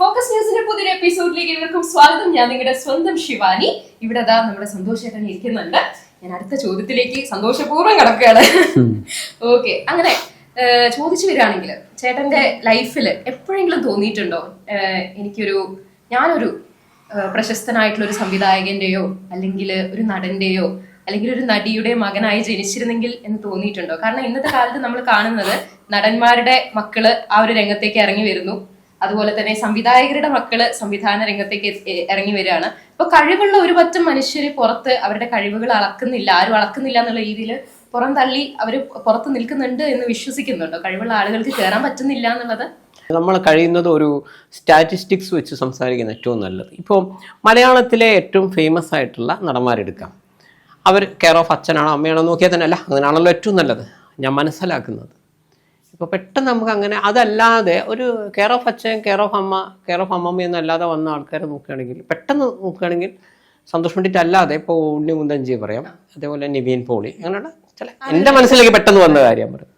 Focus ന്യൂസിന്റെ പുതിയൊരു എപ്പിസോഡിലേക്ക് ഇവർക്കും സ്വാഗതം. ഞാൻ നിങ്ങളുടെ സ്വന്തം ശിവാനി. ഇവിടെ നമ്മുടെ സന്തോഷേട്ടൻ ഇരിക്കുന്നുണ്ട്. ഞാൻ അടുത്ത ചോദ്യത്തിലേക്ക് സന്തോഷപൂർവ്വം കിടക്കുകയാണ്. ഓക്കെ, അങ്ങനെ ചോദിച്ചു വരികയാണെങ്കിൽ ചേട്ടന്റെ ലൈഫിൽ എപ്പോഴെങ്കിലും തോന്നിയിട്ടുണ്ടോ ഞാനൊരു പ്രശസ്തനായിട്ടുള്ള ഒരു സംവിധായകന്റെയോ അല്ലെങ്കിൽ ഒരു നടന്റെയോ അല്ലെങ്കിൽ ഒരു നടിയുടെ മകനായി ജനിച്ചിരുന്നെങ്കിൽ എന്ന് തോന്നിയിട്ടുണ്ടോ? കാരണം ഇന്നത്തെ കാലത്ത് നമ്മൾ കാണുന്നത് നടന്മാരുടെ മക്കള് ആ ഒരു രംഗത്തേക്ക് ഇറങ്ങി വരുന്നു, അതുപോലെ തന്നെ സംവിധായകരുടെ മക്കള് സംവിധാന രംഗത്തേക്ക് ഇറങ്ങി വരികയാണ്. അപ്പൊ കഴിവുള്ള ഒരു പറ്റം മനുഷ്യര് പുറത്ത് അവരുടെ കഴിവുകൾ ആരും അളക്കുന്നില്ല എന്നുള്ള രീതിയിൽ പുറം തള്ളി അവര് പുറത്ത് നിൽക്കുന്നുണ്ട് എന്ന് വിശ്വസിക്കുന്നുണ്ടോ? കഴിവുള്ള ആളുകൾക്ക് കയറാൻ പറ്റുന്നില്ല എന്നുള്ളത് നമ്മൾ കഴിയുന്നത് ഒരു സ്റ്റാറ്റിസ്റ്റിക്സ് വെച്ച് സംസാരിക്കുന്ന ഏറ്റവും നല്ലത്. ഇപ്പോൾ മലയാളത്തിലെ ഏറ്റവും ഫേമസ് ആയിട്ടുള്ള നടന്മാരെടുക്കാം. അവർ കെയർ ഓഫ് അച്ഛനാണോ അമ്മയാണോ നോക്കിയാൽ തന്നെ അല്ല, അങ്ങനെയാണല്ലോ ഏറ്റവും നല്ലത് ഞാൻ മനസ്സിലാക്കുന്നത്. ഇപ്പോൾ പെട്ടെന്ന് നമുക്ക് അങ്ങനെ അതല്ലാതെ ഒരു കെയർ ഓഫ് അച്ഛൻ, കെയർ ഓഫ് അമ്മ, കെയർ ഓഫ് അമ്മമ്മ എന്നല്ലാതെ വന്ന ആൾക്കാരെ പെട്ടെന്ന് നോക്കുകയാണെങ്കിൽ സന്തോഷ് പണ്ഡിറ്റ് അല്ലാതെ ഇപ്പോൾ ഉണ്ണി മുന്തഞ്ചി പറയാം, അതേപോലെ നിവിൻ പോളി, അങ്ങനെയുള്ള ചില എൻ്റെ മനസ്സിലേക്ക് പെട്ടെന്ന് വന്ന കാര്യം പറയും.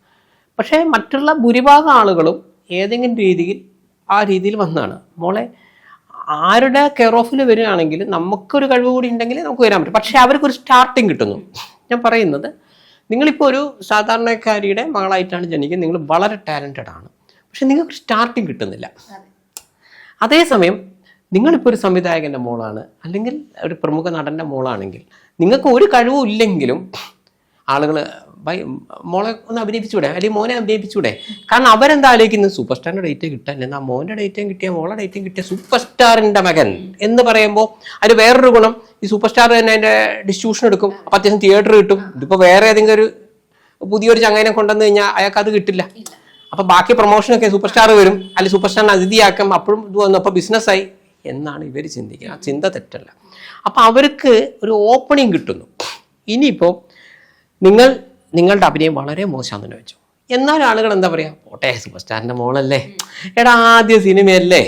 പക്ഷേ മറ്റുള്ള ഭൂരിഭാഗം ആളുകളും ഏതെങ്കിലും രീതിയിൽ ആ രീതിയിൽ വന്നതാണ്. മോളെ ആരുടെ കെയർ ഓഫിൽ വരികയാണെങ്കിൽ നമുക്കൊരു കഴിവ് കൂടി ഉണ്ടെങ്കിൽ നമുക്ക് വരാൻ പറ്റും. പക്ഷേ അവർക്കൊരു സ്റ്റാർട്ടിങ് കിട്ടുന്നു. ഞാൻ പറയുന്നത്, നിങ്ങളിപ്പോൾ ഒരു സാധാരണക്കാരിയുടെ മകളായിട്ടാണ് ജനിക്കുന്നത്, നിങ്ങൾ വളരെ ടാലൻറ്റഡ് ആണ്, പക്ഷെ നിങ്ങൾക്ക് സ്റ്റാർട്ടിങ് കിട്ടുന്നില്ല. അതേസമയം നിങ്ങളിപ്പോൾ ഒരു സംവിധായകൻ്റെ മോളാണ് അല്ലെങ്കിൽ ഒരു പ്രമുഖ നടൻ്റെ മോളാണെങ്കിൽ നിങ്ങൾക്ക് ഒരു കഴിവും ഇല്ലെങ്കിലും ആളുകൾ മോളെ ഒന്ന് അഭിനയിപ്പിച്ചൂടെ, അല്ലെങ്കിൽ മോനെ അഭിനയിപ്പിച്ചൂടെ? കാരണം അവരെന്താ ആലോചിക്കുന്നത്, സൂപ്പർ സ്റ്റാറിൻ്റെ ഡേറ്റ് കിട്ടാൻ എന്നാൽ മോൻ്റെ ഡേറ്റും കിട്ടിയ മോളെ ഡേറ്റും കിട്ടിയ സൂപ്പർ സ്റ്റാറിൻ്റെ മകൻ എന്ന് പറയുമ്പോൾ അതിൽ വേറൊരു ഗുണം, ഈ സൂപ്പർ സ്റ്റാർ തന്നെ അതിൻ്റെ ഡിസ്ട്രിബ്യൂഷൻ എടുക്കും, അപ്പം അത്യാവശ്യം തിയേറ്റർ കിട്ടും. ഇതിപ്പോൾ വേറെ ഏതെങ്കിലും ഒരു പുതിയൊരു ചങ്ങായിനെ കൊണ്ടുവന്ന് കഴിഞ്ഞാൽ അയാൾക്ക് അത് കിട്ടില്ല. അപ്പം ബാക്കി പ്രൊമോഷനൊക്കെ സൂപ്പർ സ്റ്റാർ വരും, അല്ലെങ്കിൽ സൂപ്പർ സ്റ്റാറിനെ അതിഥിയാക്കും, അപ്പോഴും ഇത് വന്നു, അപ്പോൾ ബിസിനസ്സായി എന്നാണ് ഇവർ ചിന്തിക്കുക. ആ ചിന്ത തെറ്റല്ല. അപ്പം അവർക്ക് ഒരു ഓപ്പണിങ് കിട്ടുന്നു. ഇനിയിപ്പോൾ നിങ്ങളുടെ അഭിനയം വളരെ മോശമാണെന്ന് വെച്ചു, എന്നാൽ ആളുകൾ എന്താ പറയുക, പോട്ടെ സൂപ്പർ സ്റ്റാറിൻ്റെ മോളല്ലേ, എടാ ആദ്യ സിനിമയല്ലേ,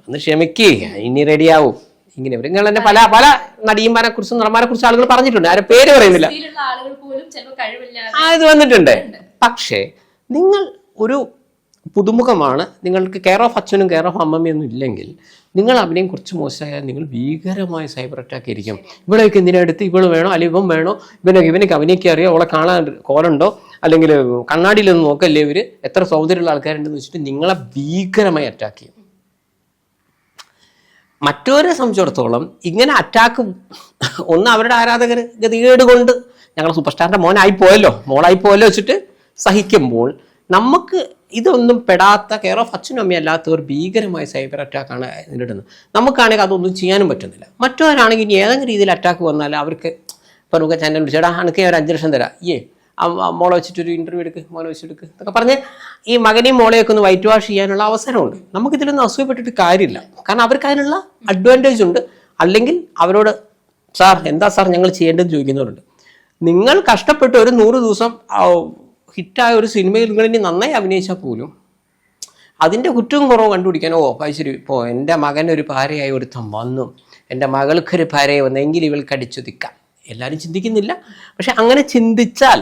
ഒന്ന് ക്ഷമിക്കേ, ഇനി റെഡിയാവും. ഇങ്ങനെ നിങ്ങൾ തന്നെ പല പല നടീമാരെ കുറിച്ചും നടന്മാരെ കുറിച്ച് ആളുകൾ പറഞ്ഞിട്ടുണ്ട്, ആരെ പേര് പറയുന്നില്ല, ഇത് വന്നിട്ടുണ്ട്. പക്ഷേ നിങ്ങൾ ഒരു പുതുമുഖമാണ്, നിങ്ങൾക്ക് കെയർ ഓഫ് അച്ഛനും കെയർ ഓഫ് അമ്മമ്മയൊന്നും ഇല്ലെങ്കിൽ നിങ്ങൾ അഭിനയം കുറച്ച് മോശമായാൽ നിങ്ങൾ ഭീകരമായ സൈബർ അറ്റാക്ക് ആയിരിക്കും. ഇവിടെയൊക്കെ എന്തിനടുത്ത് ഇവള് വേണോ അല്ലെങ്കിൽ ഇവൻ വേണോ, ഇവനൊക്കെ അഭിനയിക്കാൻ അറിയോ, അവളെ കാണാൻ കോലുണ്ടോ, അല്ലെങ്കിൽ കണ്ണാടിയിലൊന്നും നോക്കല്ലേ, ഇവർ എത്ര സൗന്ദര്യമുള്ള ആൾക്കാരുണ്ടെന്ന് വെച്ചിട്ട് നിങ്ങളെ ഭീകരമായി അറ്റാക്ക് ചെയ്യും. മറ്റവരെ സംബന്ധിച്ചിടത്തോളം ഇങ്ങനെ അറ്റാക്ക് ഒന്ന് അവരുടെ ആരാധകർ ഗതികേട് കൊണ്ട് ഞങ്ങൾ സൂപ്പർ സ്റ്റാറിൻ്റെ മോളായി പോയല്ലോ വെച്ചിട്ട് സഹിക്കുമ്പോൾ, നമുക്ക് ഇതൊന്നും പെടാത്ത കെയർ ഓഫ് അച്ഛനും അമ്മയും അല്ലാത്തവർ ഭീകരമായ സൈബർ അറ്റാക്കാണ് നേരിടുന്നത്. നമുക്കാണെങ്കിൽ അതൊന്നും ചെയ്യാനും പറ്റുന്നില്ല. മറ്റവരാണെങ്കിൽ ഇനി ഏതെങ്കിലും രീതിയിൽ അറ്റാക്ക് വന്നാൽ അവർക്ക് ഇപ്പോൾ നമുക്ക് ചാനൽ വിളിച്ചേടാ എനിക്ക് ഒരു 5 ലക്ഷം തരാം, മോളെ വെച്ചിട്ടൊരു ഇൻ്റർവ്യൂ എടുക്ക്, മോനെ വെച്ചെടുക്ക് എന്നൊക്കെ പറഞ്ഞ് ഈ മകനെയും മോളെയൊക്കെ ഒന്ന് വൈറ്റ് വാഷ് ചെയ്യാനുള്ള അവസരമുണ്ട്. നമുക്കിതിലൊന്നും അസൂയപ്പെട്ടിട്ട് കാര്യമില്ല, കാരണം അവർക്ക് അതിനുള്ള അഡ്വാൻറ്റേജ് ഉണ്ട്. അല്ലെങ്കിൽ അവരോട് സാർ എന്താ സാർ ഞങ്ങൾ ചെയ്യേണ്ടതെന്ന് ചോദിക്കുന്നവരുണ്ട്. നിങ്ങൾ കഷ്ടപ്പെട്ട് ഒരു 100 ദിവസം ഹിറ്റായ ഒരു സിനിമയിൽ നിങ്ങൾ ഇനി നന്നായി അഭിനയിച്ചാൽ പോലും അതിൻ്റെ കുറ്റവും കുറവും കണ്ടുപിടിക്കാൻ ശരി, ഇപ്പോൾ എൻ്റെ മകനൊരു ഭാര്യയായി ഒരുത്തം വന്നു, എൻ്റെ മകൾക്കൊരു ഭാര്യയെ വന്നു, എങ്കിൽ ഇവൾക്ക് അടിച്ചൊതുക്കാം. എല്ലാവരും ചിന്തിക്കുന്നില്ല. പക്ഷെ അങ്ങനെ ചിന്തിച്ചാൽ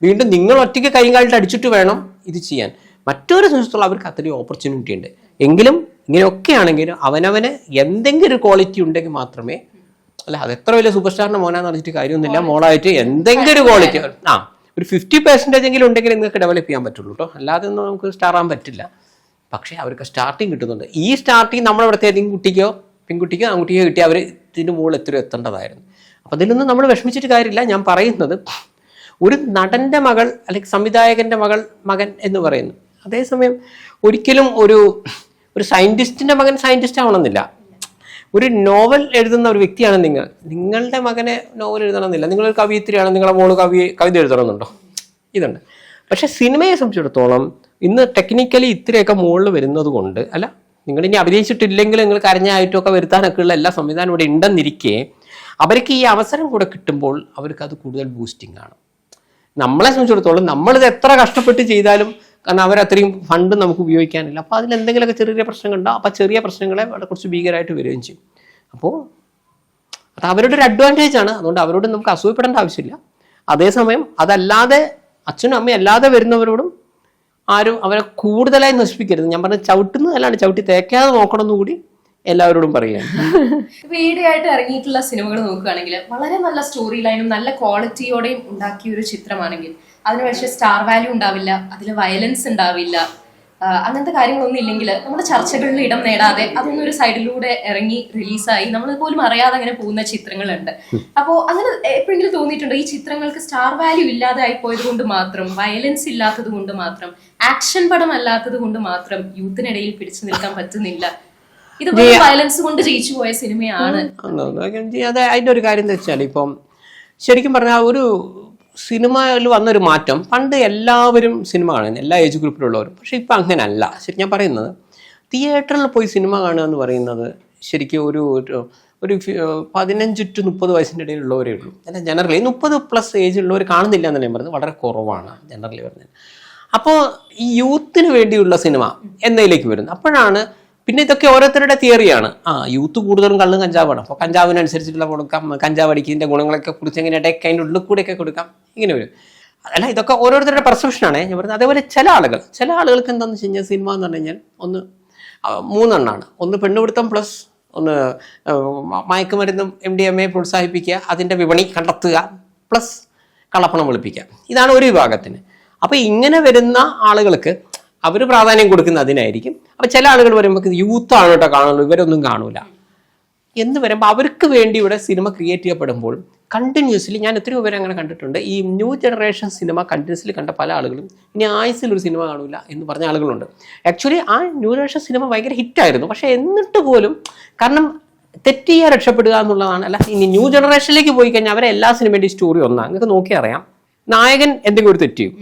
വീണ്ടും നിങ്ങൾ ഒറ്റയ്ക്ക് കൈയും കാലിട്ട് അടിച്ചിട്ട് വേണം ഇത് ചെയ്യാൻ. മറ്റൊരു സംബന്ധിച്ചുള്ള അവർക്ക് അത്രയും ഓപ്പർച്യൂണിറ്റി ഉണ്ട്. എങ്കിലും ഇങ്ങനെയൊക്കെ ആണെങ്കിലും അവനവന് എന്തെങ്കിലും ഒരു ക്വാളിറ്റി ഉണ്ടെങ്കിൽ മാത്രമേ, അല്ല അത് എത്ര വലിയ സൂപ്പർ സ്റ്റാറിൻ്റെ മോനാന്ന് പറഞ്ഞിട്ട് കാര്യമൊന്നുമില്ല, മോളായിട്ട് എന്തെങ്കിലും ഒരു ക്വാളിറ്റി ഒരു 50% എങ്കിലും ഉണ്ടെങ്കിൽ നിങ്ങൾക്ക് ഡെവലപ്പ് ചെയ്യാൻ പറ്റുള്ളൂ കേട്ടോ, അല്ലാതെ ഒന്നും നമുക്ക് സ്റ്റാർ ആകാൻ പറ്റില്ല. പക്ഷേ അവർക്ക് സ്റ്റാർട്ടിങ് കിട്ടുന്നുണ്ട്. ഈ സ്റ്റാർട്ടിങ് നമ്മളിവിടുത്തെ ഏതെങ്കിലും കുട്ടിക്കോ പെൺകുട്ടിക്കോ ആൺകുട്ടിക്കോ കിട്ടി അവർ ഇതിന് മുകളിൽ എത്തേണ്ടതായിരുന്നു. അപ്പോൾ അതിലൊന്നും നമ്മൾ വിഷമിച്ചിട്ട് കാര്യമില്ല. ഞാൻ പറയുന്നത് ഒരു നടൻ്റെ മകൾ അല്ലെങ്കിൽ സംവിധായകൻ്റെ മകൻ എന്ന് പറയുന്നു. അതേസമയം ഒരിക്കലും ഒരു സയൻറ്റിസ്റ്റിൻ്റെ മകൻ സയൻറ്റിസ്റ്റ് ആവണമെന്നില്ല. ഒരു നോവൽ എഴുതുന്ന ഒരു വ്യക്തിയാണ് നിങ്ങളുടെ മകനെ നോവൽ എഴുതണമെന്നില്ല. നിങ്ങളൊരു കവിയത്രിയാണ്, നിങ്ങളുടെ മോള് കവിത എഴുതണമെന്നുണ്ടോ? ഇതുണ്ട്. പക്ഷെ സിനിമയെ സംബന്ധിച്ചിടത്തോളം ഇന്ന് ടെക്നിക്കലി ഇത്രയൊക്കെ മുകളിൽ വരുന്നത് കൊണ്ട്, അല്ല നിങ്ങളിനി അഭിനയിച്ചിട്ടില്ലെങ്കിൽ നിങ്ങൾ കരഞ്ഞായിട്ടൊക്കെ വരുത്താനൊക്കെ ഉള്ള എല്ലാ സംവിധാനം ഇവിടെ ഉണ്ടെന്നിരിക്കെ അവർക്ക് ഈ അവസരം കൂടെ കിട്ടുമ്പോൾ അവർക്ക് അത് കൂടുതൽ ബൂസ്റ്റിംഗ് ആണ്. നമ്മളെ സംബന്ധിച്ചിടത്തോളം നമ്മളിത് എത്ര കഷ്ടപ്പെട്ട് ചെയ്താലും, കാരണം അവരത്രയും ഫണ്ട് നമുക്ക് ഉപയോഗിക്കാനില്ല. അപ്പോൾ അതിലെന്തെങ്കിലുമൊക്കെ ചെറിയ പ്രശ്നങ്ങളുണ്ടാവും. അപ്പോൾ ചെറിയ പ്രശ്നങ്ങളെ കുറച്ച് ഭീകരമായിട്ട് വരികയും ചെയ്യും. അപ്പോൾ അത് അവരുടെ ഒരു അഡ്വാൻറ്റേജ് ആണ്. അതുകൊണ്ട് അവരോട് നമുക്ക് അസൂയപ്പെടേണ്ട ആവശ്യമില്ല. അതേസമയം അതല്ലാതെ അച്ഛനും അമ്മയും അല്ലാതെ വരുന്നവരോടും ആരും അവരെ കൂടുതലായി നശിപ്പിക്കരുത്. ഞാൻ പറഞ്ഞ ചവിട്ടുന്നതല്ലാണ്ട് ചവിട്ടി തേക്കാതെ നോക്കണമെന്ന് കൂടി എല്ലാവരോടും പറയുകയാണ്. ഇപ്പൊ ഈയിടെയായിട്ട് ഇറങ്ങിയിട്ടുള്ള സിനിമകൾ നോക്കുകയാണെങ്കിൽ വളരെ നല്ല സ്റ്റോറി ലൈനും നല്ല ക്വാളിറ്റിയോടെയും ഉണ്ടാക്കിയ ഒരു ചിത്രമാണെങ്കിൽ അതിന് പക്ഷേ സ്റ്റാർ വാല്യൂ ഉണ്ടാവില്ല, അതിൽ വയലൻസ് ഉണ്ടാവില്ല, അങ്ങനത്തെ കാര്യങ്ങളൊന്നും ഇല്ലെങ്കിൽ നമ്മുടെ ചർച്ചകളിൽ ഇടം നേടാതെ അതൊന്നും ഒരു സൈഡിലൂടെ ഇറങ്ങി റിലീസായി നമ്മൾ പോലും അറിയാതെ അങ്ങനെ പോകുന്ന ചിത്രങ്ങളുണ്ട്. അപ്പോൾ അങ്ങനെ എപ്പോഴെങ്കിലും തോന്നിയിട്ടുണ്ടോ ഈ ചിത്രങ്ങൾക്ക് സ്റ്റാർ വാല്യൂ ഇല്ലാതെ ആയിപ്പോയത് കൊണ്ട് മാത്രം, വയലൻസ് ഇല്ലാത്തത് കൊണ്ട് മാത്രം, ആക്ഷൻ പടം അല്ലാത്തത് കൊണ്ട് മാത്രം യൂത്തിനിടയിൽ പിടിച്ചു നിൽക്കാൻ പറ്റുന്നില്ല, ഇത് വയലൻസ് കൊണ്ട് ജയിച്ചു പോയ സിനിമയാണ്? അത് അതിന്റെ ഒരു കാര്യം എന്താ വെച്ചാൽ, ഇപ്പം ശരിക്കും പറഞ്ഞാൽ ഒരു സിനിമയിൽ വന്നൊരു മാറ്റം, പണ്ട് എല്ലാവരും സിനിമ കാണുന്നത്, എല്ലാ ഏജ് ഗ്രൂപ്പിലുള്ളവരും. പക്ഷെ ഇപ്പം അങ്ങനെയല്ല. ശരി, ഞാൻ പറയുന്നത് തിയേറ്ററിൽ പോയി സിനിമ കാണുക എന്ന് പറയുന്നത് ശരിക്കും ഒരു 15 to 30 വയസ്സിൻ്റെ ഇടയിലുള്ളവരേ ഉള്ളൂ. അല്ല, ജനറലി 30+ ഏജ് ഉള്ളവർ കാണുന്നില്ല എന്നല്ല ഞാൻ പറയുന്നത്, വളരെ കുറവാണ് ജനറലി പറഞ്ഞത്. അപ്പോൾ ഈ യൂത്തിന് വേണ്ടിയുള്ള സിനിമ എന്നതിലേക്ക് വരുന്നത് അപ്പോഴാണ്. പിന്നെ ഇതൊക്കെ ഓരോരുത്തരുടെ തിയറിയാണ്. യൂത്ത് കൂടുതലും കള്ളും കഞ്ചാവാണ്, അപ്പോൾ കഞ്ചാവിനനുസരിച്ചിട്ടുള്ള കൊടുക്കാം, കഞ്ചാവ് അടിക്കുന്നതിൻ്റെ ഗുണങ്ങളൊക്കെ കുറിച്ച് എങ്ങനെയായിട്ട് അതിൻ്റെ ഉള്ളിൽ കൂടെയൊക്കെ കൊടുക്കാം, ഇങ്ങനെ വരും. അല്ല, ഇതൊക്കെ ഓരോരുത്തരുടെ പെർസെപ്ഷനാണ് ഞാൻ പറയുന്നത്. അതേപോലെ ചില ആളുകൾക്ക് എന്താണെന്ന് വെച്ച് കഴിഞ്ഞാൽ സിനിമ എന്ന് പറഞ്ഞു കഴിഞ്ഞാൽ 3 എണ്ണമാണ്. ഒന്ന് പെണ്ണുപിടുത്തം, പ്ലസ് ഒന്ന് മയക്കുമരുന്നും MDMA പ്രോത്സാഹിപ്പിക്കുക, അതിൻ്റെ വിപണി കണ്ടെത്തുക, പ്ലസ് കള്ളപ്പണം വെളുപ്പിക്കുക. ഇതാണ് ഒരു വിഭാഗത്തിന്. അപ്പോൾ ഇങ്ങനെ വരുന്ന ആളുകൾക്ക് അവർ പ്രാധാന്യം കൊടുക്കുന്ന അതിനായിരിക്കും. അപ്പം ചില ആളുകൾ പറയുമ്പോൾ യൂത്താണ് കേട്ടോ കാണുള്ളൂ, ഇവരൊന്നും കാണൂല എന്ന് വരുമ്പോൾ അവർക്ക് വേണ്ടി ഇവിടെ സിനിമ ക്രിയേറ്റ് ചെയ്യപ്പെടുമ്പോൾ കണ്ടിന്യൂസ്ലി, ഞാൻ എത്രയോ പേര് അങ്ങനെ കണ്ടിട്ടുണ്ട്, ഈ ന്യൂ ജനറേഷൻ സിനിമ കണ്ടിന്യൂസ്ലി കണ്ട പല ആളുകളും ഇനി ആയുസിലൊരു സിനിമ കാണൂല എന്ന് പറഞ്ഞ ആളുകളുണ്ട്. ആക്ച്വലി ആ ന്യൂ ജനറേഷൻ സിനിമ ഭയങ്കര ഹിറ്റായിരുന്നു. പക്ഷേ എന്നിട്ട് പോലും, കാരണം തെറ്റിയാ രക്ഷപ്പെടുക എന്നുള്ളതാണ്. അല്ല, ഇനി ന്യൂ ജനറേഷനിലേക്ക് പോയി കഴിഞ്ഞാൽ അവരെ എല്ലാ സിനിമയുടെയും സ്റ്റോറി ഒന്നാണ്. നിങ്ങൾക്ക് നോക്കിയാൽ അറിയാം, നായകൻ എന്തെങ്കിലും ഒരു തെറ്റ് ചെയ്യും.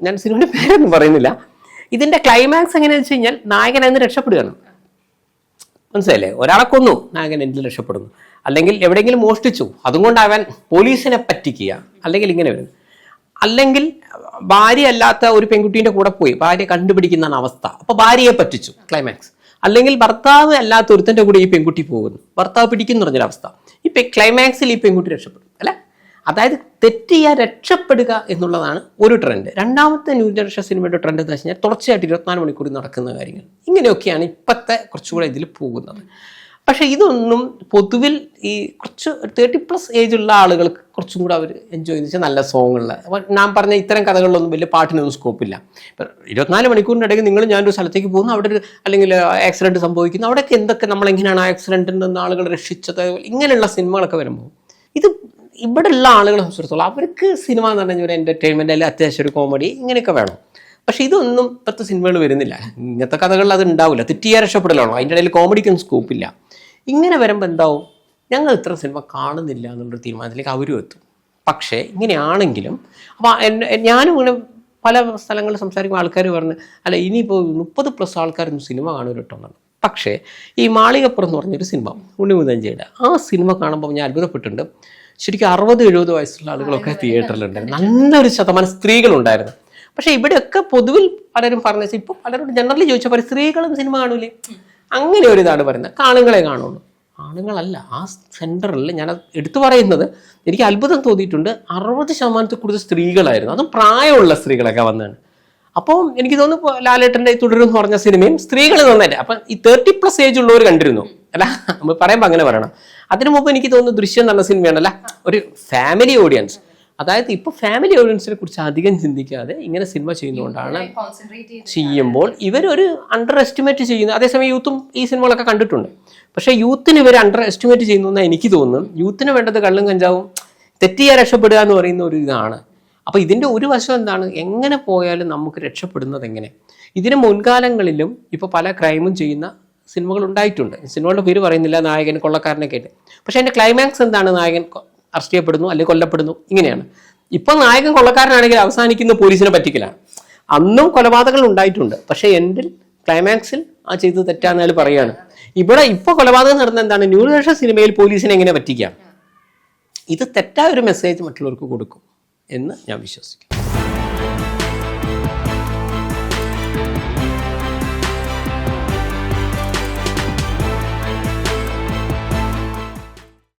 ഞാൻ സിനിമയുടെ പേരൊന്നും പറയുന്നില്ല. ഇതിന്റെ ക്ലൈമാക്സ് എങ്ങനെയാണെന്ന് വെച്ച് കഴിഞ്ഞാൽ നായകൻ അതിന് രക്ഷപ്പെടുകയാണ്. മനസ്സിലായില്ലേ? ഒരാളെ കൊന്നു, നായകൻ എന്തിൽ രക്ഷപ്പെടുന്നു, അല്ലെങ്കിൽ എവിടെയെങ്കിലും മോഷ്ടിച്ചു, അതുകൊണ്ട് അവൻ പോലീസിനെ പറ്റിക്കുക, അല്ലെങ്കിൽ ഇങ്ങനെ വരും. അല്ലെങ്കിൽ ഭാര്യ അല്ലാത്ത ഒരു പെൺകുട്ടീൻ്റെ കൂടെ പോയി ഭാര്യ കണ്ടുപിടിക്കുന്നതാണ് അവസ്ഥ, അപ്പോൾ ഭാര്യയെ പറ്റിച്ചു, ക്ലൈമാക്സ്. അല്ലെങ്കിൽ ഭർത്താവ് അല്ലാത്ത ഒരുത്തൻ്റെ കൂടെ ഈ പെൺകുട്ടി പോകുന്നു, ഭർത്താവ് പിടിക്കുന്നു പറഞ്ഞൊരവസ്ഥ. ഈ ക്ലൈമാക്സിൽ ഈ പെൺകുട്ടി രക്ഷപ്പെടും. അല്ലെ? അതായത് തെറ്റ് ചെയ്യാൻ രക്ഷപ്പെടുക എന്നുള്ളതാണ് ഒരു ട്രെൻഡ്. രണ്ടാമത്തെ ന്യൂ ജനറേഷൻ സിനിമയുടെ ട്രെൻഡ് എന്ന് വെച്ച് കഴിഞ്ഞാൽ തുടർച്ചയായിട്ട് 24 മണിക്കൂർ നടക്കുന്ന കാര്യങ്ങൾ. ഇങ്ങനെയൊക്കെയാണ് ഇപ്പോഴത്തെ കുറച്ചുകൂടെ ഇതിൽ പോകുന്നത്. പക്ഷേ ഇതൊന്നും പൊതുവിൽ ഈ കുറച്ച് 30+ ഏജ് ഉള്ള ആളുകൾക്ക് കുറച്ചും കൂടെ അവർ എൻജോയ് ചെയ്ത് വെച്ചാൽ നല്ല സോങ്ങുള്ള. അപ്പോൾ ഞാൻ പറഞ്ഞ ഇത്തരം കഥകളിലൊന്നും വലിയ പാട്ടിനൊന്നും സ്കോപ്പില്ല. ഇപ്പം 24 മണിക്കൂറിനിടയ്ക്ക് നിങ്ങൾ ഞാനൊരു സ്ഥലത്തേക്ക് പോകുന്നു, അവിടെ ഒരു അല്ലെങ്കിൽ ആക്സിഡൻറ്റ് സംഭവിക്കുന്നു, അവിടെയൊക്കെ എന്തൊക്കെ നമ്മളെങ്ങനെയാണ് ആക്സിഡൻറ്റിൽ നിന്ന് ആളുകൾ രക്ഷിച്ചത്, ഇങ്ങനെയുള്ള സിനിമകളൊക്കെ വരുമ്പോൾ ഇത് ഇവിടെ ഉള്ള ആളുകളെ സംബന്ധിച്ചിടത്തോളം അവർക്ക് സിനിമ എന്ന് പറഞ്ഞാൽ ഒരു എൻ്റർടൈൻമെൻറ്റ് അല്ലെങ്കിൽ അത്യാവശ്യം ഒരു കോമഡി ഇങ്ങനെയൊക്കെ വേണം. പക്ഷേ ഇതൊന്നും ഇപ്പോഴത്തെ സിനിമകൾ വരുന്നില്ല. ഇങ്ങനത്തെ കഥകളിൽ അത് ഉണ്ടാവില്ല. തെറ്റിയാ രക്ഷപ്പെടലാണോ, അതിൻ്റെ ഇടയിൽ കോമഡിക്കൊന്നും സ്കോപ്പില്ല. ഇങ്ങനെ വരുമ്പോൾ എന്താവും, ഞങ്ങൾ ഇത്ര സിനിമ കാണുന്നില്ല എന്നുള്ളൊരു തീരുമാനത്തിലേക്ക് അവരും എത്തും. പക്ഷേ ഇങ്ങനെയാണെങ്കിലും അപ്പോൾ ഞാനും ഇങ്ങനെ പല സ്ഥലങ്ങളിൽ സംസാരിക്കുമ്പോൾ ആൾക്കാർ പറഞ്ഞ്, അല്ല ഇനിയിപ്പോൾ 30+ ആൾക്കാരൊന്നും സിനിമ കാണും കേട്ടോ എന്നാണ്. പക്ഷേ ഈ മാളികപ്പുറം എന്ന് പറഞ്ഞൊരു സിനിമ ഉണ്ണിമുതഞ്ചിയുടെ ആ സിനിമ കാണുമ്പോൾ ഞാൻ അത്ഭുതപ്പെട്ടിട്ടുണ്ട്. ശരിക്കും 60-70 വയസ്സുള്ള ആളുകളൊക്കെ തിയേറ്ററിലുണ്ടായിരുന്നു, നല്ലൊരു ശതമാനം സ്ത്രീകളുണ്ടായിരുന്നു. പക്ഷേ ഇവിടെയൊക്കെ പൊതുവിൽ പലരും പറഞ്ഞു വെച്ചാൽ ഇപ്പോൾ പലരോട് ജനറലി ചോദിച്ചാൽ സ്ത്രീകളും സിനിമ കാണൂലേ, അങ്ങനെ ഒരു ഇതാണ് പറയുന്നത്. ആണുങ്ങളെ കാണുള്ളൂ. ആണുങ്ങളല്ല, ആ സെൻറ്ററിൽ ഞാൻ എടുത്തു പറയുന്നത് എനിക്ക് അത്ഭുതം തോന്നിയിട്ടുണ്ട്. 60% കൂടുതൽ സ്ത്രീകളായിരുന്നു, അതും പ്രായമുള്ള സ്ത്രീകളൊക്കെ വന്നതാണ്. അപ്പോൾ എനിക്ക് തോന്നുന്നു ലാലേട്ടൻ്റെ തുടരും എന്ന് പറഞ്ഞ സിനിമയും സ്ത്രീകൾ നന്നായിട്ട്, അപ്പം ഈ 30+ ഏജ് ഉള്ളവർ കണ്ടിരുന്നു. അല്ല, നമ്മൾ പറയുമ്പോൾ അങ്ങനെ പറയണം. അതിനു മുമ്പ് എനിക്ക് തോന്നുന്നു ദൃശ്യം നല്ല സിനിമയാണല്ല, ഒരു ഫാമിലി ഓഡിയൻസ്. അതായത് ഇപ്പോൾ ഫാമിലി ഓഡിയൻസിനെ കുറിച്ച് അധികം ചിന്തിക്കാതെ ഇങ്ങനെ സിനിമ ചെയ്യുന്നതുകൊണ്ടാണ് ചെയ്യുമ്പോൾ ഇവരൊരു അണ്ടർ എസ്റ്റിമേറ്റ് ചെയ്യുന്നു. അതേസമയം യൂത്തും ഈ സിനിമകളൊക്കെ കണ്ടിട്ടുണ്ട്. പക്ഷേ യൂത്തിന് ഇവർ അണ്ടർ എസ്റ്റിമേറ്റ് ചെയ്യുന്നതെന്ന് എനിക്ക് തോന്നുന്നു. യൂത്തിന് വേണ്ടത് കള്ളും കഞ്ചാവും, തെറ്റിയാ രക്ഷപ്പെടുക എന്ന് പറയുന്ന ഒരു ഇതാണ്. അപ്പോൾ ഇതിൻ്റെ ഒരു വശം എന്താണ്, എങ്ങനെ പോയാലും നമുക്ക് രക്ഷപ്പെടുന്നത് എങ്ങനെ. ഇതിന് മുൻകാലങ്ങളിലും ഇപ്പോൾ പല ക്രൈമും ചെയ്യുന്ന സിനിമകൾ ഉണ്ടായിട്ടുണ്ട്. സിനിമകളുടെ പേര് പറയുന്നില്ല, നായകൻ കൊള്ളക്കാരനൊക്കെ ആയിട്ട്. പക്ഷേ അതിൻ്റെ ക്ലൈമാക്സ് എന്താണ്, നായകൻ അറസ്റ്റ് ചെയ്യപ്പെടുന്നു അല്ലെങ്കിൽ കൊല്ലപ്പെടുന്നു, ഇങ്ങനെയാണ്. ഇപ്പം നായകൻ കൊള്ളക്കാരനാണെങ്കിൽ അവസാനിക്കുന്ന പോലീസിനെ പറ്റിക്കലാണ്. അന്നും കൊലപാതകങ്ങൾ ഉണ്ടായിട്ടുണ്ട്. പക്ഷേ എൻ്റെ ക്ലൈമാക്സിൽ ആ ചെയ്തത് തെറ്റാന്ന് അയാൾ പറയുകയാണ്. ഇവിടെ ഇപ്പോൾ കൊലപാതകം നടന്ന എന്താണ്, ന്യൂ ജനറേഷൻ സിനിമയിൽ പോലീസിനെ എങ്ങനെ പറ്റിക്കാം. ഇത് തെറ്റായ ഒരു മെസ്സേജ് മറ്റുള്ളവർക്ക് കൊടുക്കും എന്ന് ഞാൻ വിശ്വസിക്കുന്നു.